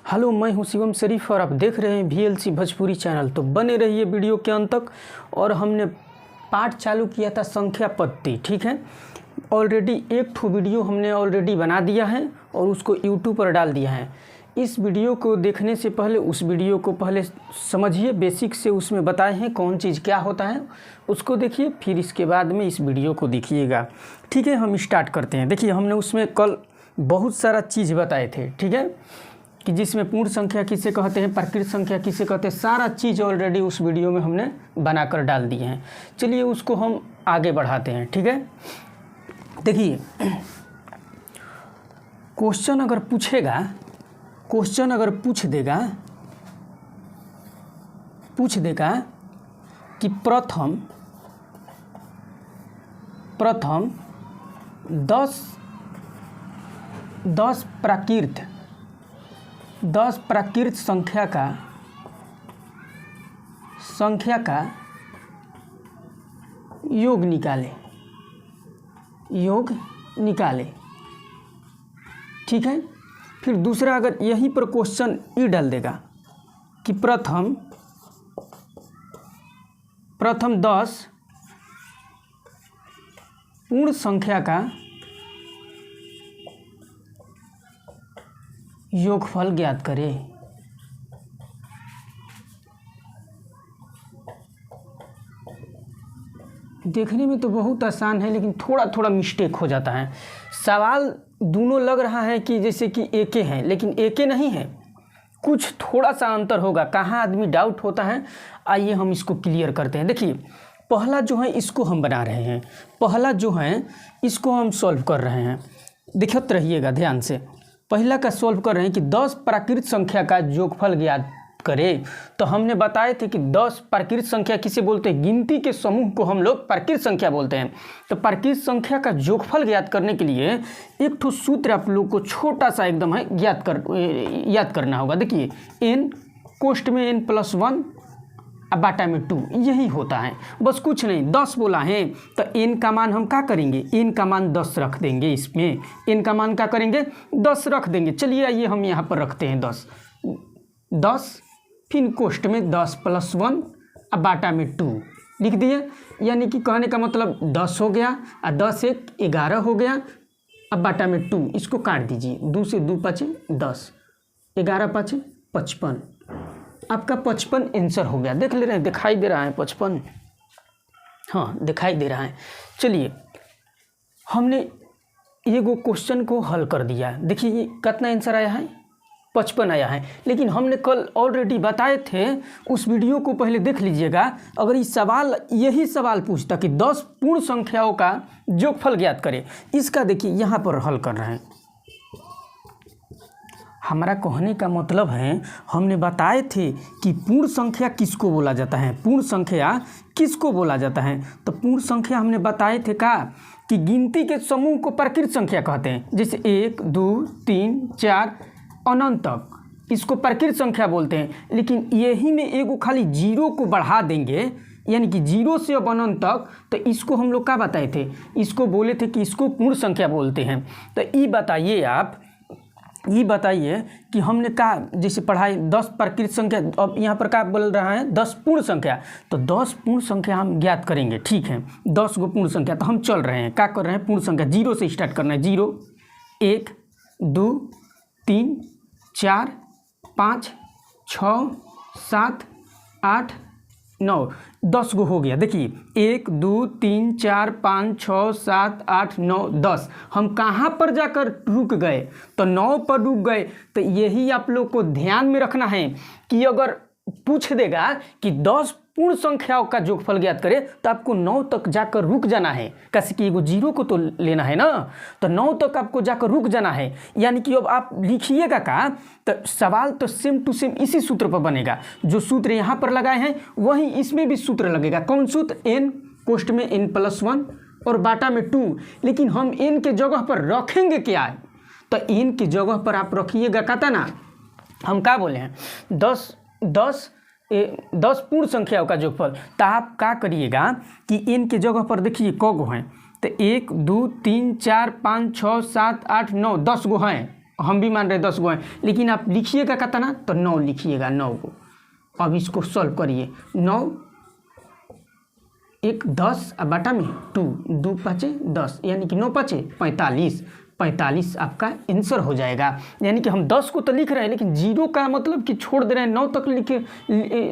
Hello, मैं हूं शिवम शरीफ और आप देख रहे हैं VLC भोजपुरी चैनल। तो बने रहिए वीडियो के अंत तक। और हमने पाठ चालू किया था संख्या पत्ती, ठीक है। ऑलरेडी एक ठो वीडियो हमने ऑलरेडी बना दिया है और उसको यूट्यूब पर डाल दिया है। इस वीडियो को देखने से पहले उस वीडियो को पहले समझिए, बेसिक से उसमें बताए हैं कौन चीज़ क्या होता है, उसको देखिए, फिर इसके बाद में इस वीडियो को देखिएगा, ठीक है। हम स्टार्ट करते हैं। देखिए, हमने उसमें कल बहुत सारा चीज़ बताए थे, ठीक है, कि जिसमें पूर्ण संख्या किसे कहते हैं, प्रकृत संख्या किसे कहते हैं, सारा चीज़ ऑलरेडी उस वीडियो में हमने बनाकर डाल दिए हैं। चलिए उसको हम आगे बढ़ाते हैं, ठीक है। देखिए, क्वेश्चन अगर पूछ देगा कि प्रथम 10 प्राकृत संख्या का योग निकाले, ठीक है। फिर दूसरा, अगर यहीं पर क्वेश्चन ये डाल देगा कि प्रथम 10 पूर्ण संख्या का योगफल ज्ञात करे। देखने में तो बहुत आसान है, लेकिन थोड़ा थोड़ा मिस्टेक हो जाता है। सवाल दोनों लग रहा है कि जैसे कि एक हैं, लेकिन एक नहीं है, कुछ थोड़ा सा अंतर होगा। कहाँ आदमी डाउट होता है, आइए हम इसको क्लियर करते हैं। देखिए, पहला जो है इसको हम बना रहे हैं, पहला जो है इसको हम सॉल्व कर रहे हैं। देखते रहिएगा ध्यान से। पहला का सॉल्व कर रहे हैं कि 10 प्राकृत संख्या का योगफल ज्ञात करें। तो हमने बताए थे कि 10 प्राकृत संख्या किसे बोलते हैं, गिनती के समूह को हम लोग प्राकृत संख्या बोलते हैं। तो प्राकृत संख्या का योगफल ज्ञात करने के लिए एक ठो सूत्र आप लोग को छोटा सा एकदम है याद करना होगा। देखिए, n कोष्ठ में n+1 अब बाटा में 2, यही होता है, बस कुछ नहीं। 10 बोला है तो n का मान हम क्या करेंगे, n का मान 10 रख देंगे। इसमें n का मान क्या करेंगे, 10 रख देंगे। चलिए आइए हम यहाँ पर रखते हैं 10, फिर कोष्ठ में 10+1 अब बाटा में 2 लिख दिए। यानी कि कहने का मतलब 10 हो गया और 10 एक 11 हो गया, अब बाटा में 2। इसको काट दीजिए, 2 से 2 5 10, 11 5 55, आपका 55 आंसर हो गया। देख ले रहे हैं, दिखाई दे रहा है 55, हाँ दिखाई दे रहा है। चलिए, हमने ये वो क्वेश्चन को हल कर दिया। देखिए ये कितना आंसर आया है, 55 आया है। लेकिन हमने कल ऑलरेडी बताए थे, उस वीडियो को पहले देख लीजिएगा। अगर यही सवाल पूछता कि 10 पूर्ण संख्याओं का योगफल ज्ञात करें, इसका देखिए यहाँ पर हल कर रहे हैं। हमारा कहने का मतलब है, हमने बताए थे कि पूर्ण संख्या किसको बोला जाता है, पूर्ण संख्या किसको बोला जाता है। तो पूर्ण संख्या हमने बताए थे कि गिनती के समूह को प्राकृत संख्या कहते हैं। जैसे 1 2 3 4 अनंत तक, इसको प्राकृत संख्या बोलते हैं। लेकिन यही में एगो खाली जीरो को बढ़ा देंगे, यानी कि 0 से अब अनंत तक, तो इसको हम लोग क्या बताए थे, इसको बोले थे कि इसको पूर्ण संख्या बोलते हैं। तो ये बताइए कि हमने कहा जैसे पढ़ाई 10 प्राकृत संख्या, अब यहाँ पर क्या बोल रहा है, 10 पूर्ण संख्या। तो 10 पूर्ण संख्या हम ज्ञात करेंगे, ठीक है। 10 गो पूर्ण संख्या, तो हम चल रहे हैं, क्या कर रहे हैं, पूर्ण संख्या 0 से स्टार्ट करना है। 0 1 2 3 4 5 6 7 8 9 10 गो हो गया। देखिए 1 2 3 4 5 6 7 8 9 10। हम कहाँ पर जाकर रुक गए, तो 9 पर रुक गए। तो यही आप लोग को ध्यान में रखना है कि अगर पूछ देगा कि 10 पूर्ण संख्याओं का योगफल ज्ञात करे, तो आपको 9 तक जाकर रुक जाना है। कैसे कि एगो 0 को तो लेना है ना, तो 9 तक आपको जाकर रुक जाना है। यानी कि अब आप लिखिएगा का, तो सवाल तो सेम टू सेम इसी सूत्र पर बनेगा। जो सूत्र यहाँ पर लगाए हैं वही इसमें भी सूत्र लगेगा। कौन सूत्र, n कोष्ठ में n+1 और बाटा में 2। लेकिन हम n के जगह पर रखेंगे क्या, तो n की जगह पर आप रखिएगा कितना, हम क्या बोले हैं, 10 पूर्ण संख्याओं का योगफल। तो आप क्या करिएगा कि n के जगह पर देखिए क गो हैं, तो 1 2 3 4 5 6 7 8 9 10 गो हैं। हम भी मान रहे 10 गो हैं, लेकिन आप लिखिएगा कितना, तो 9 लिखिएगा, 9 को। अब इसको सॉल्व करिए, 9 1 10 बटा में 2, 2 5 10, यानी कि 9 5 45, 45 आपका आंसर हो जाएगा। यानी कि हम 10 को तो लिख रहे हैं, लेकिन 0 का मतलब कि छोड़ दे रहे हैं, 9 तक लिखे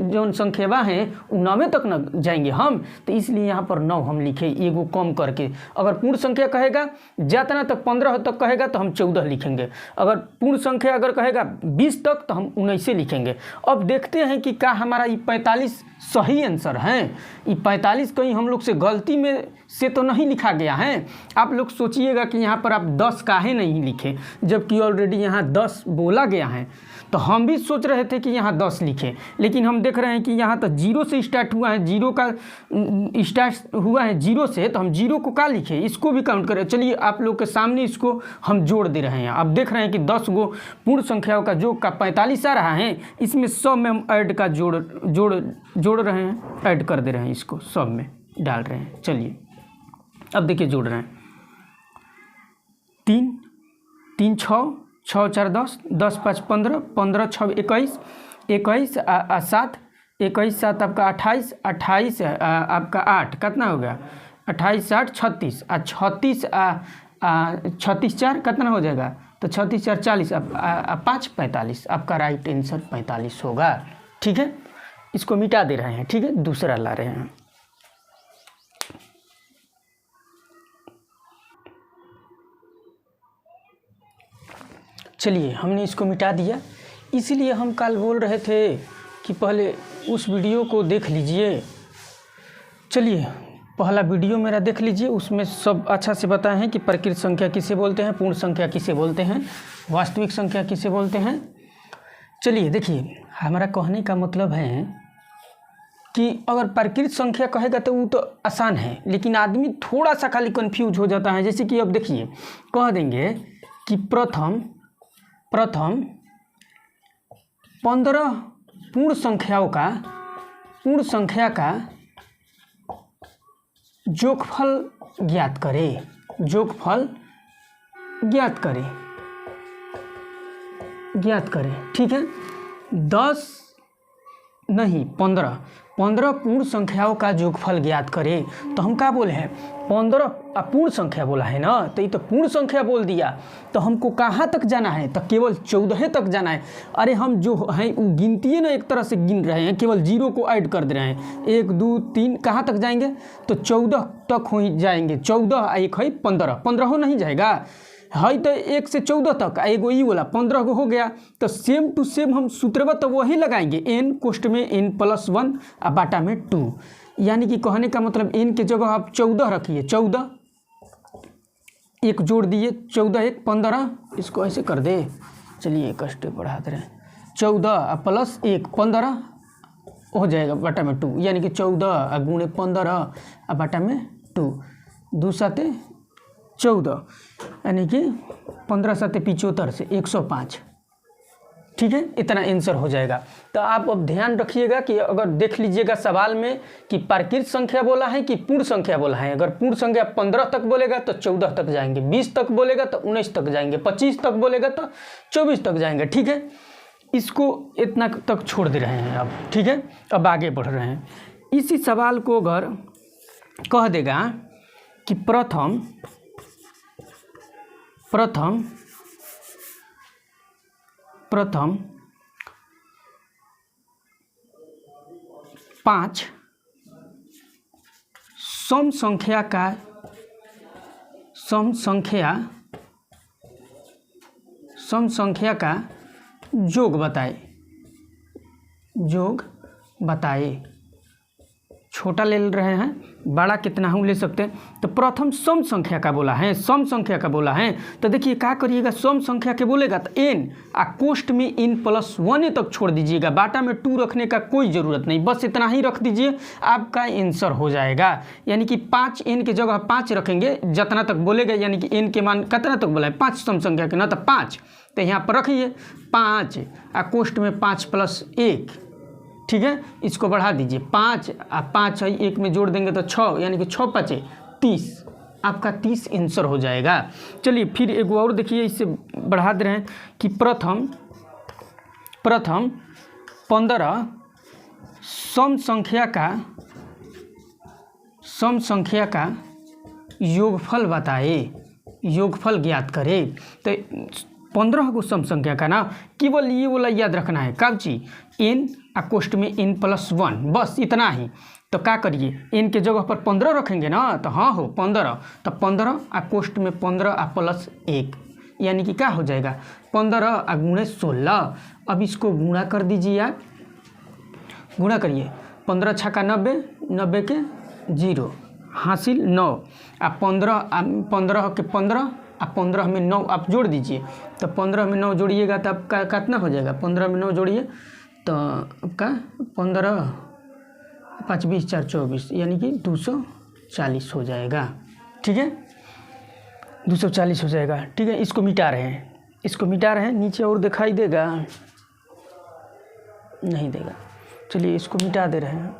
जो संख्या हैं वो 9वें तक न जाएंगे हम, तो इसलिए यहाँ पर 9 हम लिखे एगो कम करके। अगर पूर्ण संख्या कहेगा जितना तक 15 तक कहेगा तो हम 14 लिखेंगे, अगर पूर्ण संख्या अगर कहेगा 20 तक तो हम 19 लिखेंगे। अब देखते हैं कि क्या हमारा ये 45 सही आंसर है। ये 45 कहीं हम लोग से गलती में से तो नहीं लिखा गया है। आप लोग सोचिएगा कि यहाँ पर आप 10 काहे नहीं लिखे, जबकि ऑलरेडी यहाँ 10 बोला गया है। तो हम भी सोच रहे थे कि यहाँ 10 लिखे, लेकिन हम देख रहे हैं कि यहाँ तो 0 से स्टार्ट हुआ है, 0 का स्टार्ट हुआ है 0 से, तो हम 0 को क्या लिखे, इसको भी काउंट करें। चलिए आप लोग के सामने इसको हम जोड़ दे रहे हैं। अब देख रहे हैं कि 10 गो पूर्ण संख्याओं का जोड़ का 45 आ रहा है, इसमें सब में हम ऐड का जोड़ रहे हैं, ऐड कर दे रहे हैं, इसको सब में डाल रहे हैं। चलिए अब देखिए जोड़ रहे हैं, 3 3 6 6 4 10 10 5 15 15 6 21 21 7 21 7 आपका 28 28 आपका 8 कितना हो गया, 28 8 36 36 36 4 कितना हो जाएगा, तो 36 4 40 5 45, आपका राइट आंसर 45 होगा। ठीक है, इसको मिटा दे रहे हैं। ठीक है, दूसरा ला रहे हैं। चलिए हमने इसको मिटा दिया। इसीलिए हम कल बोल रहे थे कि पहले उस वीडियो को देख लीजिए। चलिए पहला वीडियो मेरा देख लीजिए, उसमें सब अच्छा से बताए हैं कि प्रकृत संख्या किसे बोलते हैं, पूर्ण संख्या किसे बोलते हैं, वास्तविक संख्या किसे बोलते हैं। चलिए देखिए, हमारा कहने का मतलब है कि अगर प्रकृत संख्या कहेगा तो वो तो आसान है, लेकिन आदमी थोड़ा सा खाली कंफ्यूज हो जाता है। जैसे कि अब देखिए, कह देंगे कि प्रथम 15 पूर्ण संख्या का जोगफल ज्ञात करें, जोगफल ज्ञात करें। ठीक है, 10 नहीं 15 पूर्ण संख्याओं का जोगफल ज्ञात करें। तो हम क्या बोले हैं, 15 पूर्ण संख्या बोला है ना, तो ये तो पूर्ण संख्या बोल दिया, तो हमको कहाँ तक जाना है, तो केवल 14 तक जाना है। अरे हम जो हैं वो गिनती ना एक तरह से गिन रहे हैं, केवल 0 को ऐड कर दे रहे हैं। 1 2 3 कहाँ तक जाएंगे, तो 14 तक हो जाएंगे। 14 1 है 15, 15 हो नहीं जाएगा है, तो 1 से 14 तक एगो ई वाला 15 को हो गया। तो सेम टू सेम हम सूत्रवा तो वही लगाएंगे, n कोष्ट में n+1 बाटा में 2, यानी कि कहने का मतलब n के जगह आप 14 रखिए, 14 एक जोड़ दिए, 14 1 15, इसको ऐसे कर दे। चलिए एक स्टेप बढ़ा दे रहे हैं, 14 प्लस 1 15 हो जाएगा बटा में 2, यानी कि 14 गुणे 15 बटा में 2, 2 7 14, यानी कि 15 7 75 से 105। ठीक है, इतना आंसर हो जाएगा। तो आप अब ध्यान रखिएगा कि अगर देख लीजिएगा सवाल में कि प्रकृत संख्या बोला है कि पूर्ण संख्या बोला है। अगर पूर्ण संख्या 15 तक बोलेगा तो 14 तक जाएंगे, 20 तक बोलेगा तो 19 तक जाएंगे, 25 तक बोलेगा तो 24 तक जाएंगे। ठीक है, इसको इतना तक छोड़ दे रहे हैं अब। ठीक है, अब आगे बढ़ रहे हैं। इसी सवाल को अगर कह देगा कि प्रथम 5 सम संख्या का जोग बताए। छोटा ले रहे हैं, बड़ा कितना हम ले सकते हैं। तो प्रथम सम संख्या का बोला है, सम संख्या का बोला है, तो देखिए क्या करिएगा, सम संख्या के बोलेगा तो n कोष्ट में n+1 तक छोड़ दीजिएगा, बाटा में 2 रखने का कोई ज़रूरत नहीं, बस इतना ही रख दीजिए, आपका आंसर हो जाएगा। यानी कि 5 n के जगह 5 रखेंगे, जितना तक बोलेगा, यानी कि n के मान कितना तक बोला है 5 सम संख्या के ना, तो 5 तो यहाँ पर रखिए 5 कोष्ट में 5 + 1। ठीक है, इसको बढ़ा दीजिए, 5 5 है 1 में जोड़ देंगे तो 6, यानी कि 6 5 30। आपका 30 आंसर हो जाएगा। चलिए फिर एक और देखिए, इससे बढ़ा दे रहे हैं कि प्रथम 15 सम संख्या का योगफल बताए, योगफल ज्ञात करे। तो 15 को सम संख्या का ना केवल ये वाला याद रखना है, कब चीज n कोष्ठ में n+1, बस इतना ही। तो क्या करिए, n के जगह पर 15 रखेंगे ना, तो हाँ हो 15, तो 15 कोष्ठ में 15 प्लस 1, यानी कि क्या हो जाएगा 15 गुणे 16। अब इसको गुणा कर दीजिए आप, गुणा करिए, 15 छक्का 90, 90 के 0 हासिल 9, आप 15 के 15 आप 15 में 9 आप जोड़ दीजिए, तो 15 में 9 जोड़िएगा तो आपका कितना हो जाएगा, 15 में 9 जोड़िए तो आपका 15 5 20 4 24, यानी कि 240 हो जाएगा। ठीक है, 240 हो जाएगा। ठीक है, इसको मिटा रहे हैं, इसको मिटा रहे हैं, नीचे और दिखाई देगा, नहीं देगा। चलिए इसको मिटा दे रहे हैं।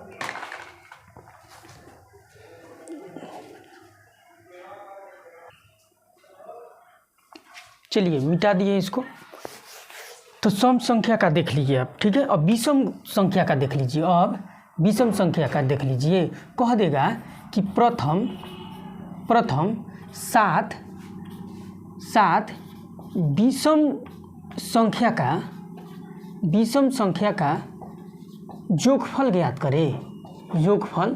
चलिए मिटा दिए इसको। तो सम संख्या का देख लीजिए आप। ठीक है, अब विषम संख्या का देख लीजिए। अब विषम संख्या का देख लीजिए, कह देगा कि प्रथम 7 विषम संख्या का योगफल ज्ञात करे, योगफल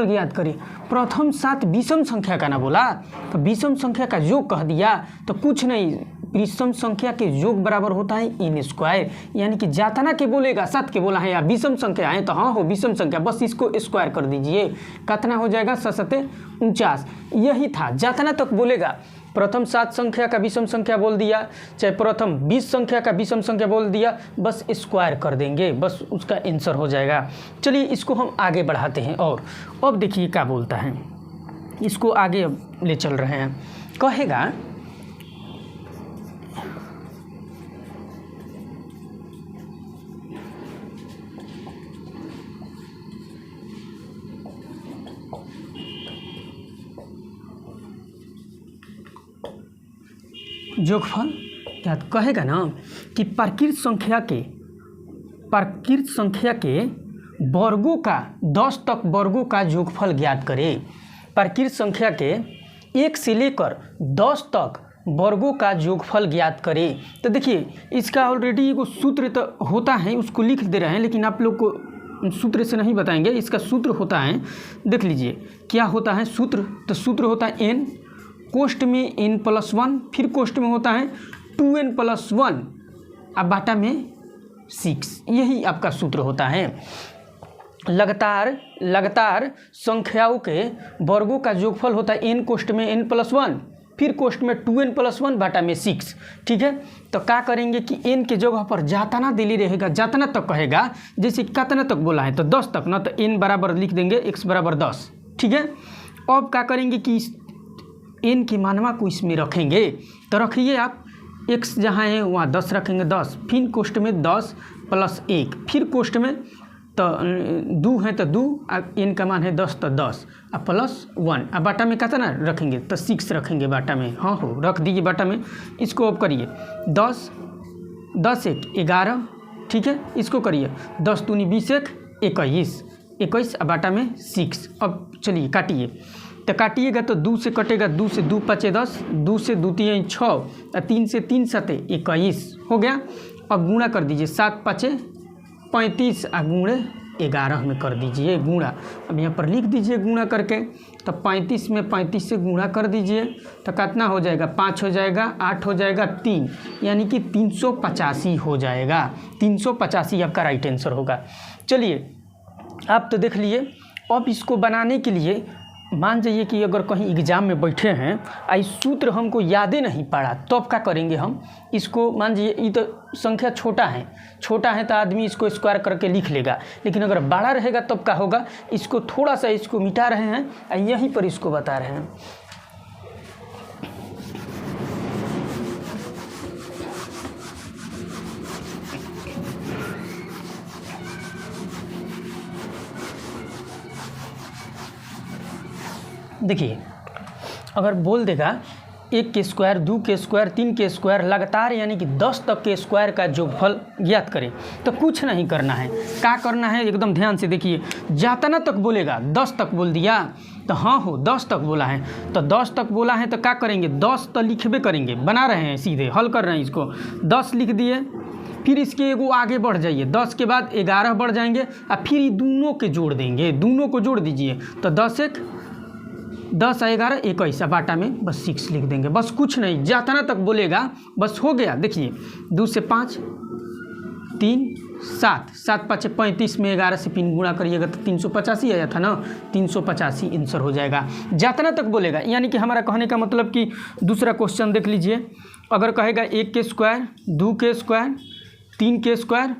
ज्ञात करे। प्रथम 7 विषम संख्या का ना बोला, तो विषम संख्या का योग कह दिया, तो कुछ नहीं, विषम संख्या के योग बराबर होता है n², यानी कि जातना के बोलेगा, सत के बोला है या विषम संख्या है, तो हाँ हो विषम संख्या, बस इसको स्क्वायर कर दीजिए, कितना हो जाएगा 7 49। यही था, जातना तक बोलेगा। प्रथम 7 संख्या का विषम संख्या बोल दिया, चाहे प्रथम 20 संख्या का विषम संख्या बोल दिया, बस स्क्वायर कर देंगे, बस उसका आंसर हो जाएगा। चलिए इसको हम आगे बढ़ाते हैं। और अब देखिए क्या बोलता है, इसको आगे ले चल रहे हैं। कहेगा योगफल क्या कहेगा ना कि प्राकृत संख्या के वर्गों का 10 तक वर्गों का योगफल ज्ञात करे। प्राकृत संख्या के 1 से लेकर 10 तक वर्गों का योगफल ज्ञात करे। तो देखिए इसका ऑलरेडी एगो सूत्र तो होता है, उसको लिख दे रहे हैं, लेकिन आप लोग को सूत्र से नहीं बताएंगे। इसका सूत्र होता है, देख लीजिए क्या होता है सूत्र। तो सूत्र होता है n कोष्ठ में n+1, फिर कोष्ठ में होता है 2n+1 अब बाटा में 6, यही आपका सूत्र होता है। लगातार संख्याओं के वर्गों का योगफल होता है n कोष्ठ में n+1, फिर कोष्ठ में 2n+1 बाटा में 6। ठीक है, तो क्या करेंगे कि n के जगह पर जातना दिली रहेगा, जातना तक कहेगा, जैसे कितना तक बोला है तो 10 तक ना, तो n बराबर लिख देंगे x बराबर 10। ठीक है, अब क्या करेंगे कि n की मानवा को इसमें रखेंगे। तो रखिए आप, x जहाँ है वहाँ 10 रखेंगे, 10, फिर कोष्ठ में 10 + 1, फिर कोष्ठ में तो 2 है तो 2, n का मान है 10 तो 10 +1, अब बाटा में कितना रखेंगे तो 6 रखेंगे बाटा में। हाँ हो रख दीजिए बाटा में। इसको अब करिए 10 1 11। ठीक है, इसको करिए 10 दूनी 20 1 21 अब बाटा में 6। अब चलिए काटिए, तो काटिएगा तो 2 से कटेगा, 2 से 2 × 5 = 10, 2 से 2 × 3 = 6 और 3 से 3 × 7 = 21 हो गया। अब गुणा कर दीजिए, 7 × 5 = 35 और गुणे 11 में कर दीजिए गुणा। अब यहाँ पर लिख दीजिए गुणा करके, तो 35 में 35 से गुणा कर दीजिए, तो कितना हो जाएगा 5 हो जाएगा, 8 हो जाएगा, 3, यानी कि 385 हो जाएगा। 385 आपका राइट आंसर होगा। चलिए आप तो देख लिए। अब इसको बनाने के लिए मान जाइए कि अगर कहीं एग्ज़ाम में बैठे हैं, आई सूत्र हमको याद ही नहीं पड़ा, तो अब क्या करेंगे हम इसको, मान जाइए ये तो संख्या छोटा है तो आदमी इसको स्क्वायर करके लिख लेगा, लेकिन अगर बड़ा रहेगा तब क्या होगा, इसको थोड़ा सा इसको मिटा रहे हैं और यहीं पर इसको बता रहे हैं। देखिए अगर बोल देगा 1 के स्क्वायर, 2 के स्क्वायर, 3 के स्क्वायर लगातार यानी कि 10 तक के स्क्वायर का योगफल ज्ञात करें, तो कुछ नहीं करना है। क्या करना है एकदम ध्यान से देखिए, जातना तक बोलेगा 10 तक बोल दिया तो हाँ हो 10 तक बोला है, तो 10 तक बोला है तो क्या करेंगे 10 तो लिखबे करेंगे, बना रहे हैं सीधे हल कर रहे हैं इसको, 10 लिख दिए। फिर इसके एगो आगे बढ़ जाइए, 10 के बाद 11 बढ़ जाएंगे और फिर ये दोनों के जोड़ देंगे, दोनों को जोड़ दीजिए तो 10 1 10 11 21 बाटा में बस 6 लिख देंगे, बस कुछ नहीं, जातना तक बोलेगा बस हो गया। देखिए 2 से 5 3 7 7 5 35 में 11 से पिन गुणा करिएगा तो 385 आया था ना, 385 आंसर हो जाएगा। जातना तक बोलेगा यानी कि हमारा कहने का मतलब कि दूसरा क्वेश्चन देख लीजिए, अगर कहेगा 1 के स्क्वायर, 2 के स्क्वायर, 3 के स्क्वायर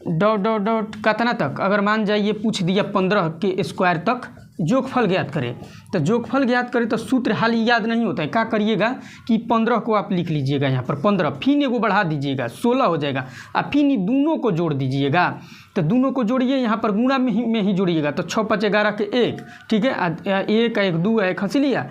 डॉट डॉट डॉट कितना तक, अगर मान जाइए पूछ दिया 15 के स्क्वायर तक जोगफल ज्ञात करें, तो जोगफल ज्ञात करें तो सूत्र हाल याद नहीं होता है। क्या करिएगा कि 15 को आप लिख लीजिएगा यहाँ पर 15, फिर एगो बढ़ा दीजिएगा 16 हो जाएगा, और फिर दोनों को जोड़ दीजिएगा, तो दोनों को जोड़िए यहाँ पर गुणा में ही जोड़िएगा तो 6 5 11 के 1, ठीक है, 1 1 2 1 हंस लिया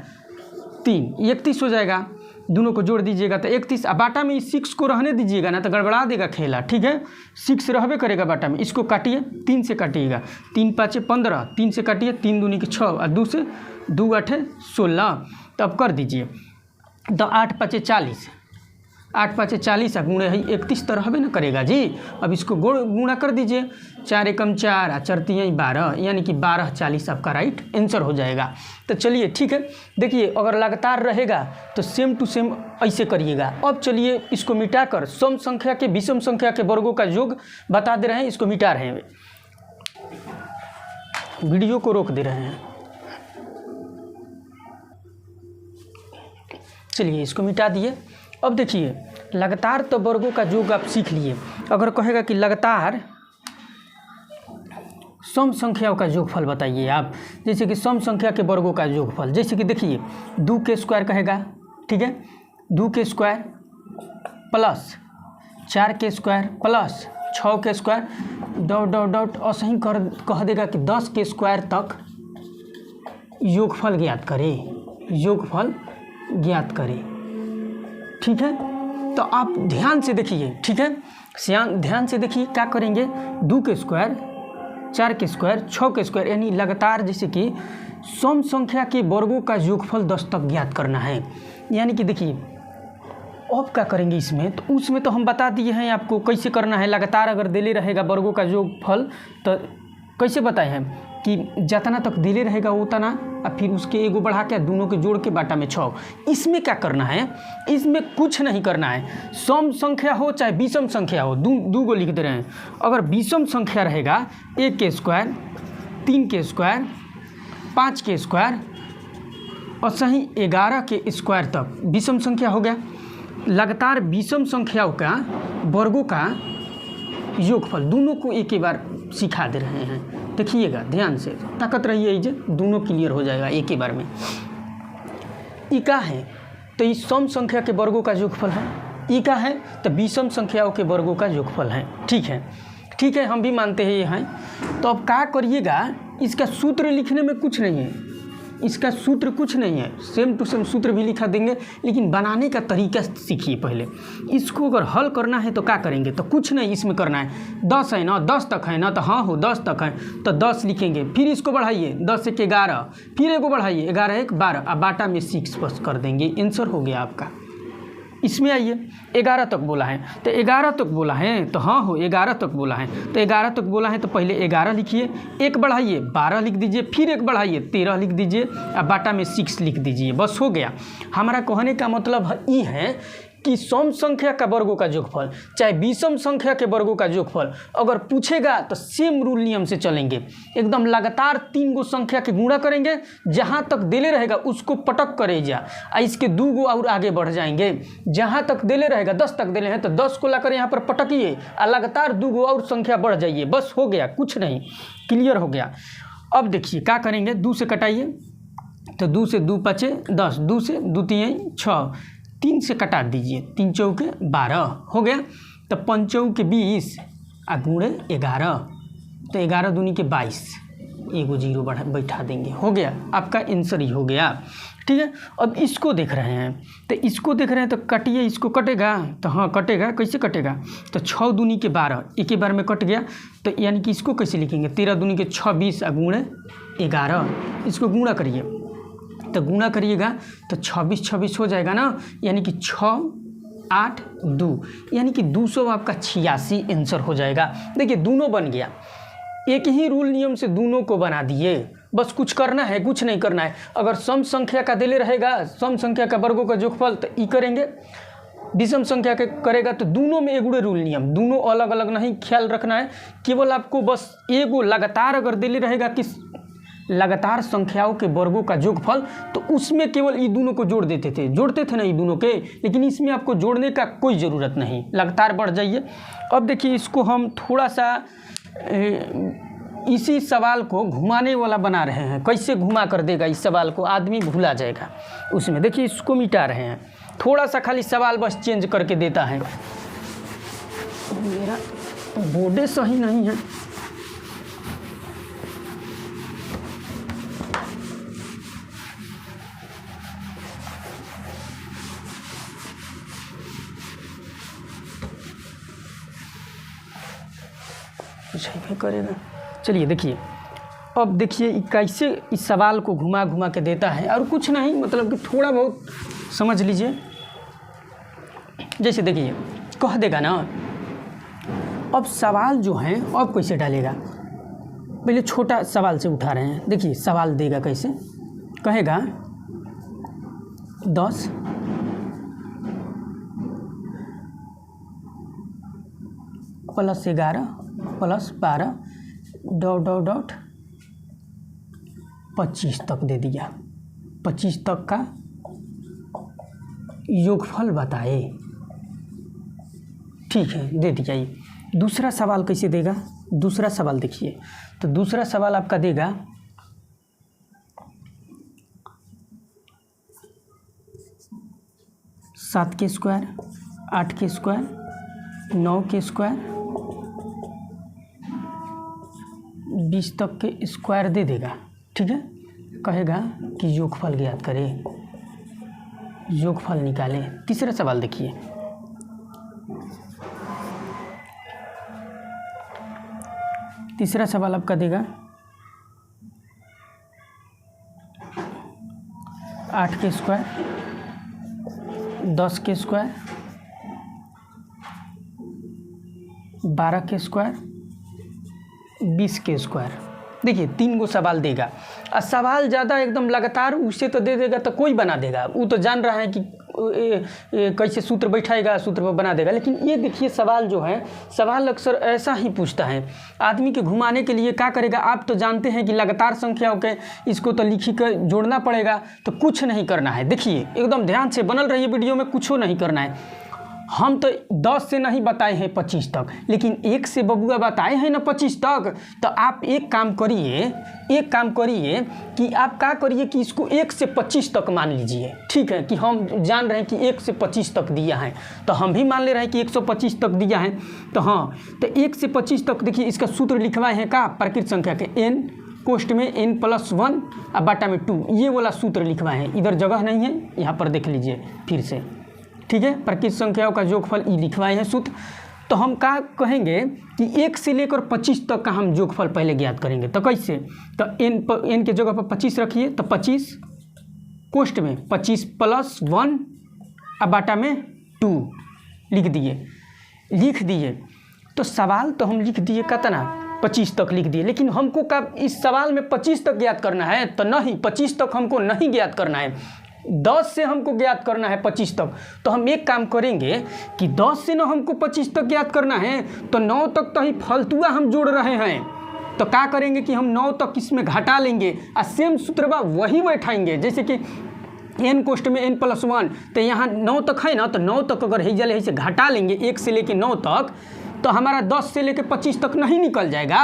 3 31 हो जाएगा, दोनों को जोड़ दीजिएगा तो 31। अब बाटा में इस 6 को रहने दीजिएगा ना तो गड़बड़ा देगा खेला, ठीक है, 6 रहबे करेगा बाटा में, इसको काटिए 3 से काटिएगा, 3 5 15, 3 से काटिए 3 दूनी के 6 और 2 से 2 8 16, तब कर दीजिए तो 8 5 40, 8 5 40 गुणे है 31 तो रहबे ना करेगा जी। अब इसको गुणा कर दीजिए, 4 एकम 4 और 4 3 12 यानी कि 12 40 आपका राइट आंसर हो जाएगा। तो चलिए ठीक है, देखिए अगर लगातार रहेगा तो सेम टू सेम ऐसे करिएगा। अब चलिए इसको मिटाकर सम संख्या के विषम संख्या के वर्गों का योग बता दे रहे हैं, इसको मिटा रहे हैं, वीडियो को रोक दे रहे हैं। चलिए इसको मिटा दिए। अब देखिए लगातार तो वर्गों का योग आप सीख लिए, अगर कहेगा कि लगातार सम संख्याओं का योगफल बताइए आप, जैसे कि सम संख्या के वर्गों का योगफल, जैसे कि देखिए 2 के स्क्वायर कहेगा, ठीक है, 2 के स्क्वायर प्लस 4 के स्क्वायर प्लस 6 के स्क्वायर डॉट डॉट डॉट ऐसे ही कह देगा कि 10 के स्क्वायर तक योगफल ज्ञात करें, योगफल ज्ञात करें, ठीक है। तो आप ध्यान से देखिए, ठीक है, ध्यान से देखिए क्या करेंगे, 2 के स्क्वायर, 4 के स्क्वायर, 6 के स्क्वायर, यानी लगातार जैसे कि सम संख्या के वर्गों का योगफल 10 तक ज्ञात करना है। यानी कि देखिए अब क्या करेंगे इसमें, तो उसमें तो हम बता दिए हैं आपको कैसे करना है। लगातार अगर दिले रहेगा वर्गों का योगफल तो कैसे बताए हैं कि जितना तक दिले रहेगा उतना, और फिर उसके एगो बढ़ा के दोनों के जोड़ के बाटा में 6। इसमें क्या करना है, इसमें कुछ नहीं करना है, सम संख्या हो चाहे विषम संख्या हो, दो को लिख दे रहे हैं। अगर विषम संख्या रहेगा 1 के स्क्वायर, 3 के स्क्वायर, 5 के स्क्वायर और सही 11 के स्क्वायर तक विषम संख्या हो गया। लगातार विषम संख्याओं का वर्गों का योगफल दोनों को एक ही बार सिखा दे रहे हैं। देखिएगा ध्यान से, ताकत रहिए, जे दोनों क्लियर हो जाएगा एक ही बार में। ई का है तो इस सम संख्या के वर्गों का योगफल है, ई का है तो विषम संख्याओं के वर्गों का योगफल है, ठीक है, ठीक है, हम भी मानते हैं ये हैं। तो अब क्या करिएगा, इसका सूत्र लिखने में कुछ नहीं है, इसका सूत्र कुछ नहीं है, सेम टू सेम सूत्र भी लिखा देंगे, लेकिन बनाने का तरीका सीखिए पहले। इसको अगर हल करना है तो क्या करेंगे, तो कुछ नहीं इसमें करना है, 10 है ना, 10 तक है ना, तो हाँ हो 10 तक है तो 10 लिखेंगे, फिर इसको बढ़ाइए 10 1 11, फिर एगो बढ़ाइए 11 1 12, अब बाटा में 6 बस कर देंगे, आंसर हो गया आपका। इसमें आइए 11 तक बोला है तो 11 तक बोला है तो हाँ हो 11 तक बोला है तो 11 तक बोला है तो पहले 11 लिखिए, 1 बढ़ाइए 12 लिख दीजिए, फिर 1 बढ़ाइए 13 लिख दीजिए, अब बाटा में 6 लिख दीजिए, बस हो गया। हमारा कहने का मतलब ये है कि सम संख्या का वर्गों का योगफल चाहे विषम संख्या के वर्गों का योगफल अगर पूछेगा तो सेम रूल नियम से चलेंगे, एकदम लगातार 3 गो संख्या के गुणा करेंगे, जहाँ तक दिले रहेगा उसको पटक करे जा, इसके 2 गो और आगे बढ़ जाएंगे, जहाँ तक दिले रहेगा 10 तक दिले हैं तो 10 को लाकर यहाँ पर पटकिए और लगातार 2 गो और संख्या बढ़ जाइए, बस हो गया, कुछ नहीं, क्लियर हो गया। अब देखिए क्या करेंगे, 2 से कटाइए तो 2 से 2 5 10, 2 से 2 3 6, 3 से कटा दीजिए, 3 चौके 12 हो गया, तो 5 चौके 20 और गुणे 11 तो 11 दूनी के 22, एगो जीरो बैठा देंगे, हो गया आपका आंसर ही हो गया। ठीक है, अब इसको देख रहे हैं, तो इसको देख रहे हैं तो कटिए, इसको कटेगा तो हाँ कटेगा, कैसे कटेगा, तो 6 दूनी के 12 एक ही बार में कट गया, तो यानी कि इसको कैसे लिखेंगे, 13 दूनी के 26 गुणे 11, इसको गुणा करिए, तो गुणा करिएगा तो 26 हो जाएगा ना, यानी कि 6 8 2, यानी कि 200 आपका 86 आंसर हो जाएगा। देखिए दोनों बन गया, एक ही रूल नियम से दोनों को बना दिए, बस कुछ करना है, कुछ नहीं करना है। अगर सम संख्या का दिले रहेगा, सम संख्या का वर्गों का जोगफल, तो ई करेंगे, विषम संख्या के करेगा तो दोनों में एगुड़े रूल नियम, दोनों अलग अलग नहीं ख्याल रखना है। केवल आपको बस एगो लगातार अगर दिले रहेगा कि लगातार संख्याओं के वर्गों का जोगफल, तो उसमें केवल ये दोनों को जोड़ते थे ना ये दोनों के, लेकिन इसमें आपको जोड़ने का कोई ज़रूरत नहीं, लगातार बढ़ जाइए। अब देखिए इसको हम थोड़ा सा इसी सवाल को घुमाने वाला बना रहे हैं, कैसे घुमा कर देगा इस सवाल को, आदमी भूला जाएगा उसमें। देखिए इसको मिटा रहे हैं, थोड़ा सा खाली सवाल बस चेंज करके देता है। मेरा बोर्डे सही नहीं है, कुछ ही करेगा। चलिए देखिए, अब देखिए कैसे इस सवाल को घुमा घुमा के देता है, और कुछ नहीं, मतलब कि थोड़ा बहुत समझ लीजिए। जैसे देखिए कह देगा ना, अब सवाल जो है अब कैसे डालेगा, पहले छोटा सवाल से उठा रहे हैं। देखिए सवाल देगा कैसे, कहेगा 10 + 11 + 12 ... 25 तक दे दिया, 25 तक का योगफल बताए। ठीक है, दे दिया। ये दूसरा सवाल कैसे देगा, दूसरा सवाल देखिए, तो दूसरा सवाल आपका देगा 7 के स्क्वायर, 8 के स्क्वायर, 9 के स्क्वायर, 20 तक के स्क्वायर दे देगा। ठीक है, कहेगा कि योगफल ज्ञात करें, योगफल निकालें। तीसरा सवाल देखिए, तीसरा सवाल आपका देगा 8 के स्क्वायर, 10 के स्क्वायर, 12 के स्क्वायर, 20 के स्क्वायर। देखिए 3 गो सवाल देगा, और सवाल ज़्यादा एकदम लगातार उससे तो दे देगा तो कोई बना देगा, वो तो जान रहा है कि कैसे सूत्र बैठाएगा, सूत्र पर बना देगा। लेकिन ये देखिए सवाल जो है, सवाल अक्सर ऐसा ही पूछता है, आदमी के घुमाने के लिए क्या करेगा। आप तो जानते हैं कि लगातार संख्याओं के इसको तो लिखी कर जोड़ना पड़ेगा, तो कुछ नहीं करना है। देखिए एकदम ध्यान से बनल रहिए वीडियो में, कुछ नहीं करना है। हम तो 10 से नहीं बताए हैं 25 तक, लेकिन 1 से बबुआ बताए हैं ना 25 तक। तो आप एक काम करिए कि आप क्या करिए कि इसको 1 से 25 तक मान लीजिए। ठीक है, कि हम जान रहे हैं कि 1 से 25 तक दिया है, तो हम भी मान ले रहे हैं कि 125 तक दिया है। तो हाँ, तो 1 से 25 तक देखिए इसका सूत्र लिखवाए हैं का, प्राकृत संख्या के n कोष्ट में n+1 और बाटा में 2, ये वाला सूत्र लिखवाए हैं। इधर जगह नहीं है, यहाँ पर देख लीजिए फिर से। ठीक है, प्राकृत संख्याओं का जोगफल ई लिखवाए हैं सूत्र। तो हम क्या कहेंगे कि 1 से लेकर 25 तक का हम जोगफल पहले ज्ञात करेंगे। तो कैसे, तो n के जगह पर 25 रखिए, तो 25 कोष्ट में 25 + 1 और बाटा में 2 लिख दिए। तो सवाल तो हम लिख दिए कितना, 25 तक लिख दिए। लेकिन हमको कब इस सवाल में 25 तक ज्ञात करना है, तो नहीं, 25 तक हमको नहीं ज्ञात करना है, 10 से हमको ज्ञात करना है 25 तक। तो हम एक काम करेंगे कि 10 से ना हमको 25 तक ज्ञात करना है, तो 9 तक तो ही फालतूआ हम जोड़ रहे हैं। तो क्या करेंगे कि हम 9 तक इसमें घटा लेंगे, और सेम सूत्रवा वही बैठाएंगे। जैसे कि n कोष्ट में n+1, तो यहाँ 9 तक है ना, तो 9 तक अगर है से घटा लेंगे 1 से लेके 9 तक, तो हमारा 10 से लेके 25 तक नहीं निकल जाएगा,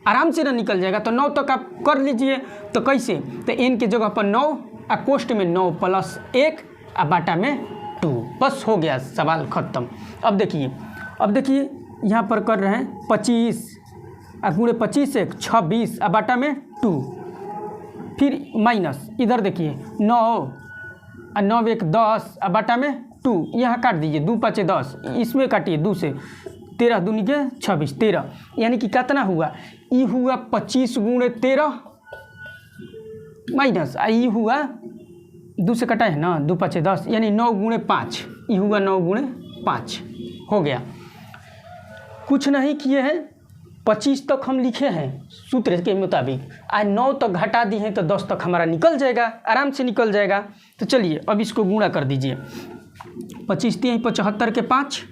आराम से ना निकल जाएगा। तो 9 तक आप कर लीजिए। तो कैसे, तो n के जगह पर 9 और कोष्ट में 9 + 1 और बाटा में 2, बस हो गया सवाल ख़त्म। अब देखिए यहाँ पर कर रहे हैं 25 और गुणे 25 एक 26 और बाटा में 2, फिर माइनस इधर देखिए 9 और 9 एक 10 और बाटा में 2, यहाँ काट दीजिए 2 5 10, इसमें काटिए 2 से 13 दूनी के 26 13, यानी कि कितना हुआ, ई हुआ 25 गुणे 13 माइनस ई हुआ 2 से कटा है ना, 2 5 10, यानी 9 गुणे 5, ये हुआ 9 गुणे 5 हो गया। कुछ नहीं किए हैं, 25 तक हम लिखे हैं सूत्र के मुताबिक, आज 9 तक घटा दिए हैं तो 10 तक हमारा निकल जाएगा, आराम से निकल जाएगा। तो चलिए अब इसको गुणा कर दीजिए, 25 3 75 के 5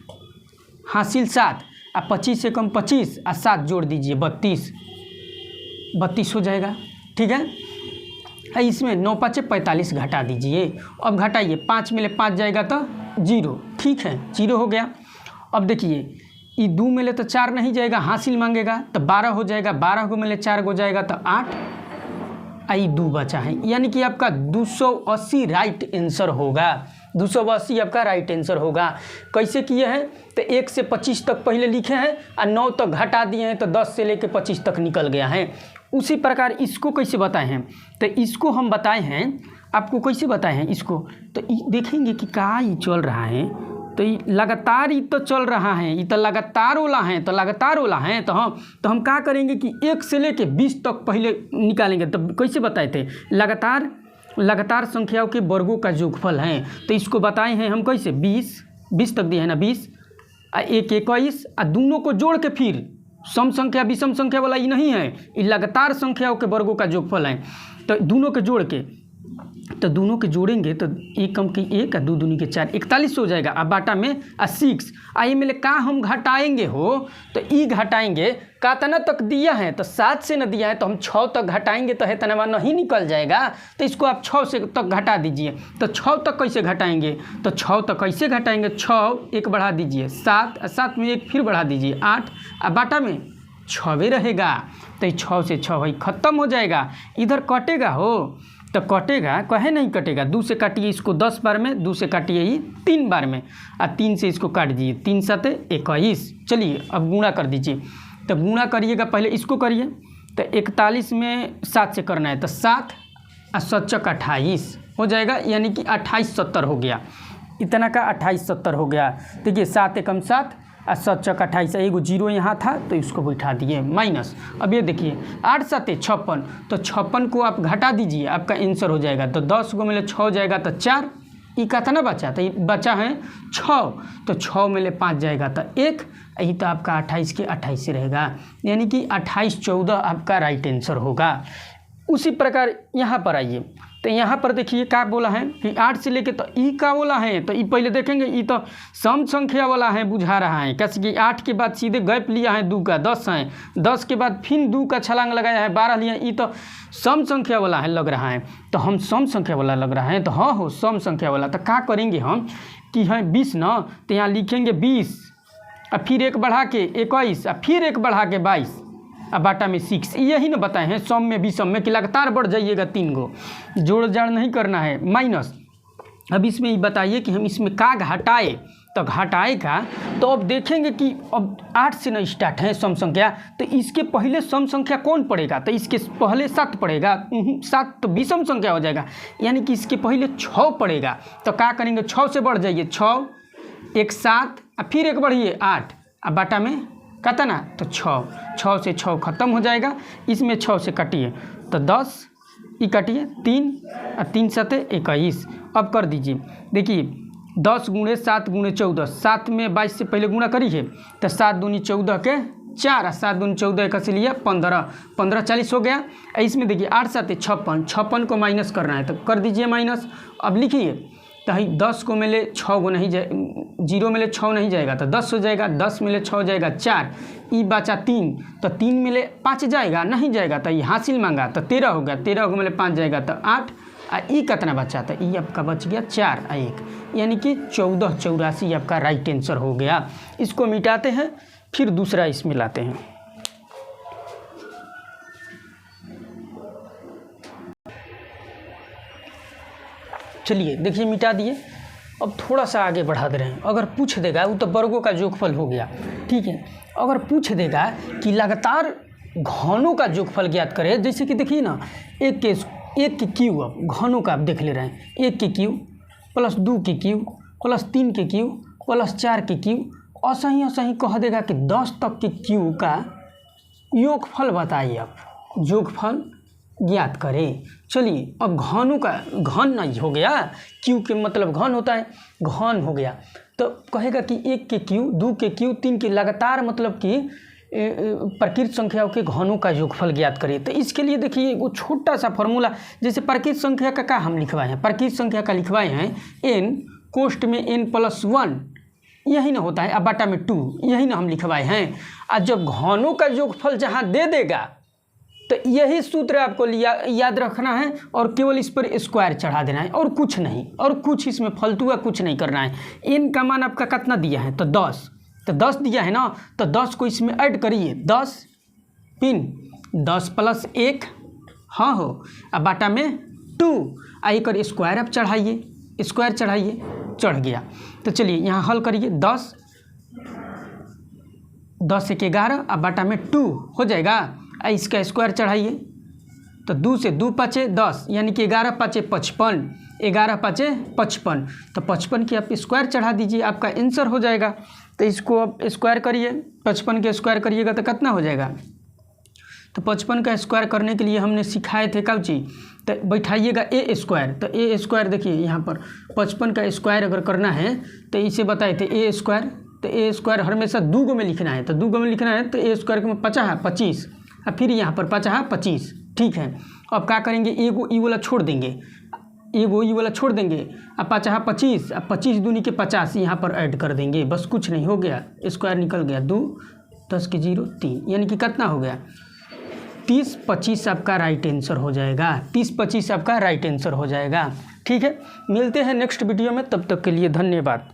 हासिल 7 और 25 से कम 25 और 7 जोड़ दीजिए 32 हो जाएगा। ठीक है, इसमें 9 5 45 घटा दीजिए, अब घटाइए 5 में ले 5 जाएगा तो 0, ठीक है 0 हो गया। अब देखिए ये 2 में ले तो 4 नहीं जाएगा, हासिल मांगेगा तो 12 हो जाएगा, 12 को में ले 4 हो जाएगा तो 8, आई 2 बचा है, यानी कि आपका 280 राइट आंसर होगा, 280 आपका राइट आंसर होगा। कैसे किए हैं, तो 1 से 25 तक पहले लिखे हैं और 9 तक घटा दिए हैं तो 10 से लेकर 25 तक निकल गया है। उसी प्रकार इसको कैसे बताए हैं, तो इसको हम बताए हैं आपको, कैसे बताए हैं इसको, तो देखेंगे कि क्या ये चल रहा है, तो ये लगातार ही तो चल रहा है, ये तो लगातार वाला है, तो लगातार वाला है तो हम क्या करेंगे कि 1 से लेके 20 तक पहले निकालेंगे। तो कैसे बताए थे, लगातार संख्याओं के वर्गों का योगफल है, तो इसको बताए हैं हम कैसे, 20 तक दिए है ना, 20 और 1 21 और दोनों को जोड़ के, फिर सम संख्या विषम संख्या वाला ये नहीं है, ये लगातार संख्याओं के वर्गों का योगफल है। तो दोनों के जोड़ के, तो दोनों के जोड़ेंगे तो 1 कम की 1 और 2 दूनी के 4 41 हो जाएगा। अब बाटा में 6 आई में का हम घटाएंगे हो, तो ई घटाएंगे का तना तक दिया है तो 7 से न दिया है तो हम 6 तक घटाएंगे तो है तनवा नहीं निकल जाएगा, तो इसको आप 6 से तक घटा दीजिए। तो 6 तक कैसे घटाएंगे, तो 6 तक कैसे घटाएंगे, 6 1 बढ़ा दीजिए 7 और 7 में 1 फिर बढ़ा दीजिए 8 और बाटा में 6 रहेगा। तो 6 से 6 वही ख़त्म हो जाएगा, इधर कटेगा हो तो कटेगा, कहे नहीं कटेगा, 2 से काटिए इसको 10 बार में, 2 से काटिए ये 3 बार में और 3 से इसको काट दीजिए, 3 7 21। चलिए अब गुणा कर दीजिए, तो गुणा करिएगा, पहले इसको करिए, तो 41 में 7 से करना है तो 7 और 7 चक 28 हो जाएगा, यानी कि 28 70 हो गया, इतना का 28 70 हो गया। देखिए 7 एकम 7 और 7 चक 28, एगो 0 यहाँ था तो इसको बैठा दिए माइनस। अब ये देखिए 8 7 56, तो 56 को आप घटा दीजिए, आपका आंसर हो जाएगा। तो 10 को मिले 6 जाएगा तो 4, ये कितना बचा, तो ये बचा है 6, तो 6 में ले 5 जाएगा तो 1, यही तो आपका 28 के 28 रहेगा, यानी कि 28 14 आपका राइट आंसर होगा। उसी प्रकार यहाँ पर आइए, तो यहाँ पर देखिए क्या बोला है कि 8 से लेके तो ई का बोला है, तो ई पहले देखेंगे, ई तो सम संख्या वाला है, बुझा रहा है कैसे कि 8 के बाद सीधे गैप लिया है 2 का, 10 है, 10 के बाद फिर 2 का छलांग लगाया है 12 लिया, ई तो सम संख्या वाला है लग रहा है, तो हम सम संख्या वाला लग रहा है, तो हाँ हो सम संख्या वाला। तो क्या करेंगे हम कि है 20 ना, तो यहाँ लिखेंगे 20 और फिर 1 बढ़ा के 21 और फिर 1 बढ़ा के 22 अब बाटा में 6, यही ना बताए हैं सम में विषम में कि लगातार बढ़ जाइएगा, 3 गो जोड़ जाड़ नहीं करना है माइनस। अब इसमें ये बताइए कि हम इसमें का घटाए, तो घटाएगा तो अब देखेंगे कि अब 8 से न स्टार्ट है सम संख्या, तो इसके पहले सम संख्या कौन पड़ेगा, तो इसके पहले 7 पड़ेगा, 7 तो विषम संख्या हो जाएगा, यानी कि इसके पहले 6 पड़ेगा। तो क्या करेंगे, 6 से बढ़ जाइए, 6 1 7 और फिर 1 बढ़िए 8 अब बाटा में कितना, तो 6 से 6 ख़त्म हो जाएगा, इसमें 6 से कटिए तो 10, ये कटिए 3 और 3 7 21। अब कर दीजिए, देखिए 10 गुणे 7 गुणे 14, 7 में 22 से पहले गुणा करिए तो 7 दूनी 14 के 4 और 7 दूनी 14 का से लिया 15, 15 40 हो गया। इसमें देखिए 8 7 56 को माइनस करना है तो कर दीजिए माइनस। अब लिखिए तो 10 को मिले 6 को नहीं जाए, 0 मिले 6 नहीं जाएगा तो 10 हो जाएगा, 10 मिले 6 जाएगा 4, ई बचा 3, तो 3 मिले 5 जाएगा नहीं जाएगा, तो ये हासिल मांगा तो 13 हो गया, 13 को मिले 5 जाएगा तो 8, और ई कितना बचा, तो ई आपका बच गया 4 और 1, यानी कि 14 84 आपका राइट आंसर हो गया। इसको मिटाते हैं, फिर दूसरा इसमें लाते हैं। चलिए देखिए मिटा दिए, अब थोड़ा सा आगे बढ़ा दे रहे हैं। अगर पूछ देगा, वो तो वर्गों का योगफल हो गया, ठीक है। अगर पूछ देगा कि लगातार घनों का योगफल ज्ञात करें। जैसे कि देखिए ना, एक के क्यू, अब घनों का आप देख ले रहे हैं, 1 के क्यू प्लस 2 के क्यू प्लस 3 के क्यू प्लस 4 के क्यू, असही कह देगा कि 10 तक के क्यू का योगफल बताइए, आप योगफल ज्ञात करें। चलिए अब घनों का घन नहीं हो गया, क्यू के मतलब घन होता है, घन हो गया तो कहेगा कि 1 के क्यू 2 के क्यू 3 के लगातार मतलब कि प्रकृत संख्याओं के घनों का योगफल ज्ञात करिए। तो इसके लिए देखिए वो छोटा सा फॉर्मूला, जैसे प्रकृत संख्या का क्या हम लिखवाए हैं, प्रकृत संख्या का लिखवाए हैं n कोष्ठ में n+1, यही ना होता है, अब बटा में 2, यही ना हम लिखवाए हैं। और जब घनों का योगफल जहाँ दे देगा तो यही सूत्र आपको याद रखना है और केवल इस पर स्क्वायर चढ़ा देना है और कुछ नहीं, और कुछ इसमें फालतू का कुछ नहीं करना है। n का मान आपका कितना दिया है, तो 10 दिया है ना, तो 10 को इसमें ऐड करिए, 10 पिन 10 + 1, हाँ हो, अब बाटा में 2, आई कर स्क्वायर अब चढ़ाइए, स्क्वायर चढ़ाइए, चढ़ गया। तो चलिए यहाँ हल करिए, 10 1 11, अब बाटा में 2 हो जाएगा, इसका स्क्वायर चढ़ाइए, तो 2 से 2 × 5 10, यानी कि 11 × 5 55, 11 × 5 55, तो 55 के आप स्क्वायर चढ़ा दीजिए, आपका आंसर हो जाएगा। तो इसको आप स्क्वायर करिए, 55 के स्क्वायर करिएगा तो कितना हो जाएगा, तो 55 का स्क्वायर करने के लिए हमने सिखाए थे कब चीज़, तो बैठाइएगा ए स्क्वायर, तो ए स्क्वायर देखिए यहाँ पर 55 का स्क्वायर अगर करना है तो इसे बताए थे ए स्क्वायर, तो ए स्क्वायर हमेशा 2 गो में लिखना है, तो 2 गो में लिखना है, तो ए स्क्वायर के 50 25, और फिर यहाँ पर 50 25, ठीक है। अब क्या करेंगे, एगो ई वाला छोड़ देंगे, एगो ई वाला छोड़ देंगे, अब 50 25, अब 25 दूनी के 50 यहाँ पर ऐड कर देंगे, बस कुछ नहीं, हो गया, स्क्वायर निकल गया, 2 10 के 0 3, यानी कि कितना हो गया, 30 25 आपका राइट आंसर हो जाएगा, 30 25 आपका राइट आंसर हो जाएगा। ठीक है, मिलते हैं नेक्स्ट वीडियो में, तब तक के लिए धन्यवाद।